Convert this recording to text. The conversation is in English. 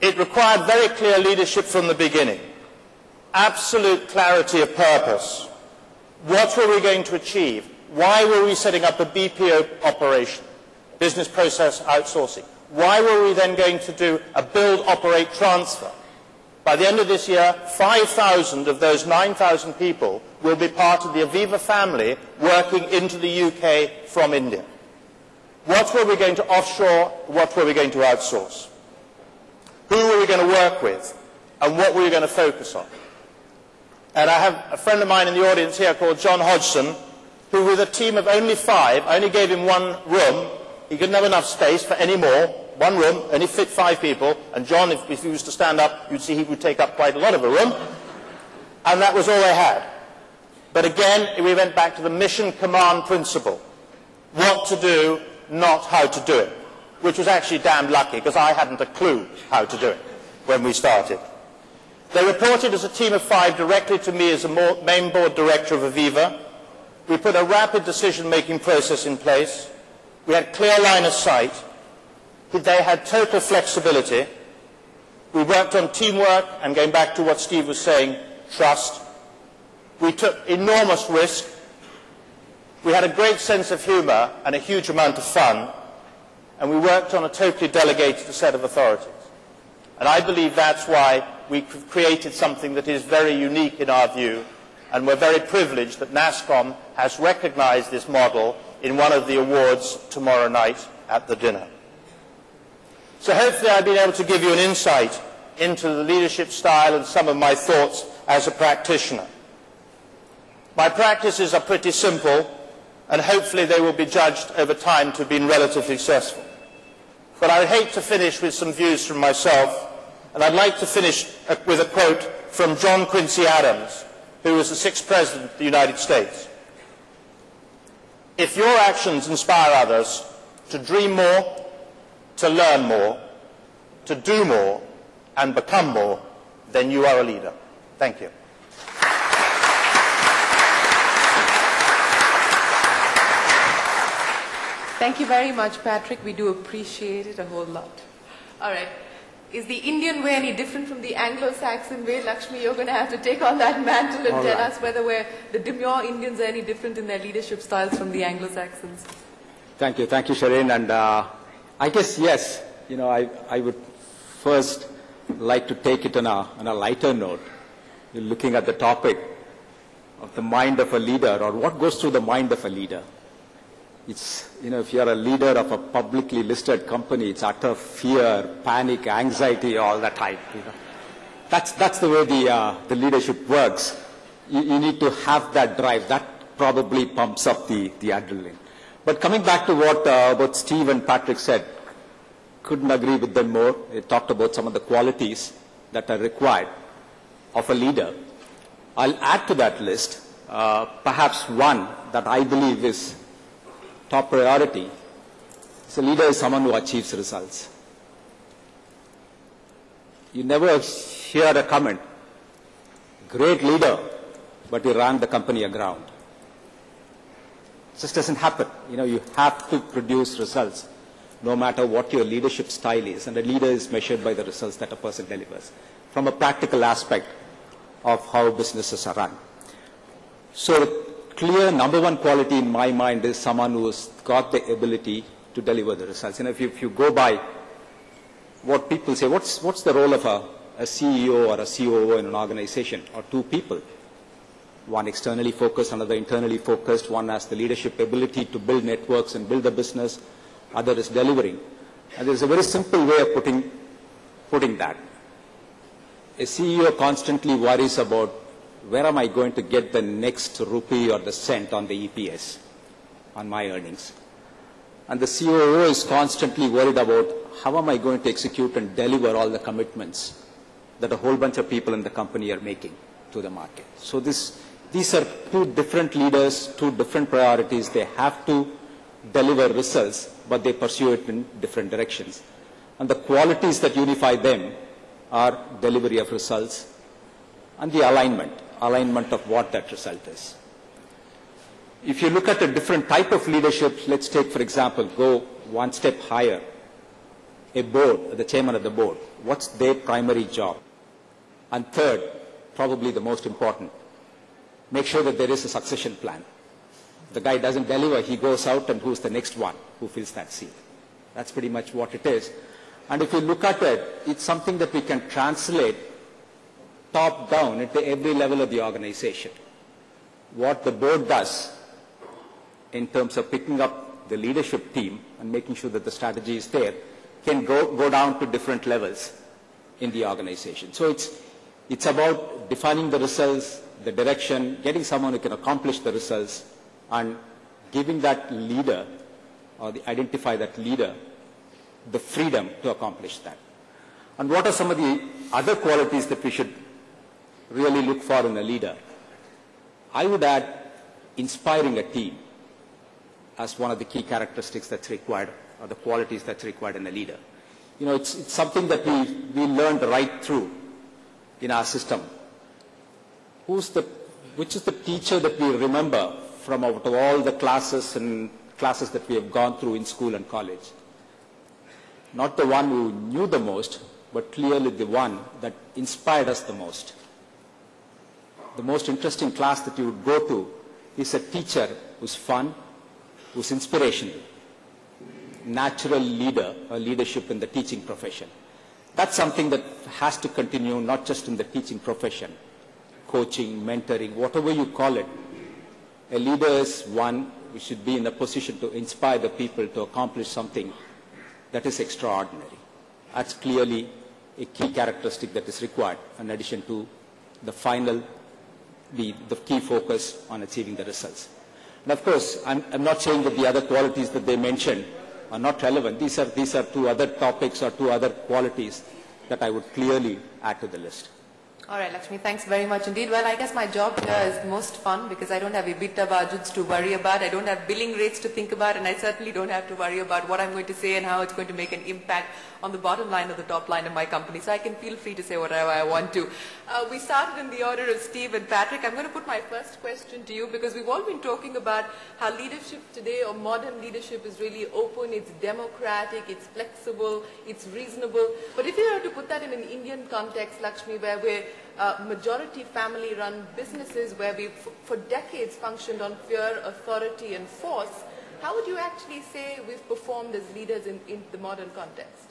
It required very clear leadership from the beginning, absolute clarity of purpose. What were we going to achieve? Why were we setting up a BPO operation, business process outsourcing? Why were we then going to do a build, operate, transfer? By the end of this year, 5,000 of those 9,000 people will be part of the Aviva family working into the UK from India. What were we going to offshore? What were we going to outsource? Who were we going to work with? And what were we going to focus on? And I have a friend of mine in the audience here called John Hodgson, who with a team of only 5, I only gave him one room. He didn't have enough space for any more. One room, only fit 5 people. And John, if he was to stand up, you'd see he would take up quite a lot of a room. And that was all they had. But again, we went back to the mission command principle. What to do, not how to do it. Which was actually damn lucky, because I hadn't a clue how to do it when we started. They reported as a team of 5 directly to me as a main board director of Aviva. We put a rapid decision-making process in place. We had clear line of sight. They had total flexibility. We worked on teamwork, and going back to what Steve was saying, trust. We took enormous risk. We had a great sense of humour and a huge amount of fun. And we worked on a totally delegated set of authorities. And I believe that's why we created something that is very unique in our view, and we're very privileged that NASSCOM has recognized this model in one of the awards tomorrow night at the dinner. So hopefully I've been able to give you an insight into the leadership style and some of my thoughts as a practitioner. My practices are pretty simple, and hopefully they will be judged over time to have been relatively successful. But I would hate to finish with some views from myself, and I'd like to finish with a quote from John Quincy Adams, who was the 6th President of the United States. If your actions inspire others to dream more, to learn more, to do more, and become more, then you are a leader. Thank you. Thank you very much, Patrick. We do appreciate it a whole lot. All right. Is the Indian way any different from the Anglo-Saxon way? Lakshmi, you're going to have to take on that mantle and tell us whether the demure Indians are any different in their leadership styles from the Anglo-Saxons. Thank you, Shireen. And I guess, yes, I would first like to take it on a lighter note. You're looking at the topic of the mind of a leader, or what goes through the mind of a leader. It's, if you're a leader of a publicly listed company, it's utter fear, panic, anxiety all the time. That's the way the leadership works. You need to have that drive. That probably pumps up the adrenaline. But coming back to what Steve and Patrick said, couldn't agree with them more. They talked about some of the qualities that are required of a leader. I'll add to that list perhaps one that I believe is top priority. So a leader is someone who achieves results. You never hear a comment, great leader, but he ran the company aground. It just doesn't happen. You have to produce results, no matter what your leadership style is. And a leader is measured by the results that a person delivers, from a practical aspect of how businesses are run. So clear number one quality in my mind is someone who's got the ability to deliver the results. If you go by what people say, what's the role of a CEO or a COO in an organization, or 2 people? One externally focused, another internally focused. One has the leadership ability to build networks and build the business. Other is delivering. And there's a very simple way of putting that. A CEO constantly worries about, where am I going to get the next rupee or the cent on the EPS, on my earnings? And the COO is constantly worried about, how am I going to execute and deliver all the commitments that a whole bunch of people in the company are making to the market. So these are 2 different leaders, 2 different priorities. They have to deliver results, but they pursue it in different directions. And the qualities that unify them are delivery of results and the alignment of what that result is. If you look at a different type of leadership, let's take, for example, go one step higher. a board, the chairman of the board, what's their primary job? And third, probably the most important, make sure that there is a succession plan. The guy doesn't deliver, he goes out and who's the next one who fills that seat. That's pretty much what it is. And if you look at it, it's something that we can translate top down into every level of the organization. What the board does in terms of picking up the leadership team and making sure that the strategy is there can go down to different levels in the organization. So it's about defining the results, the direction, getting someone who can accomplish the results, and giving that leader, or identify that leader, the freedom to accomplish that. And what are some of the other qualities that we should really look for in a leader? I would add inspiring a team as one of the key characteristics that's required, or the qualities that's required in a leader. You know, it's something that we learned right through in our system. Which is the teacher that we remember from out of all the classes that we have gone through in school and college? Not the one who knew the most, but clearly the one that inspired us the most. The most interesting class that you would go to is a teacher who's fun, who's inspirational, natural leader or leadership in the teaching profession. That's something that has to continue, not just in the teaching profession, coaching, mentoring, whatever you call it. A leader is one who should be in a position to inspire the people to accomplish something that is extraordinary. That's clearly a key characteristic that is required, in addition to the key focus on achieving the results. And of course, I'm not saying that the other qualities that they mentioned are not relevant. These are two other topics or two other qualities that I would clearly add to the list. All right, Lakshmi, thanks very much indeed. Well, I guess my job here is most fun because I don't have EBITDA budgets to worry about, I don't have billing rates to think about, and I certainly don't have to worry about what I'm going to say and how it's going to make an impact on the bottom line or the top line of my company. So I can feel free to say whatever I want to. We started in the order of Steve and Patrick. I'm going to put my first question to you because we've all been talking about how leadership today, or modern leadership, is really open, it's democratic, it's flexible, it's reasonable. But if you were to put that in an Indian context, Lakshmi, where we're majority family-run businesses, where we've for decades functioned on fear, authority and force, how would you actually say we've performed as leaders in the modern context?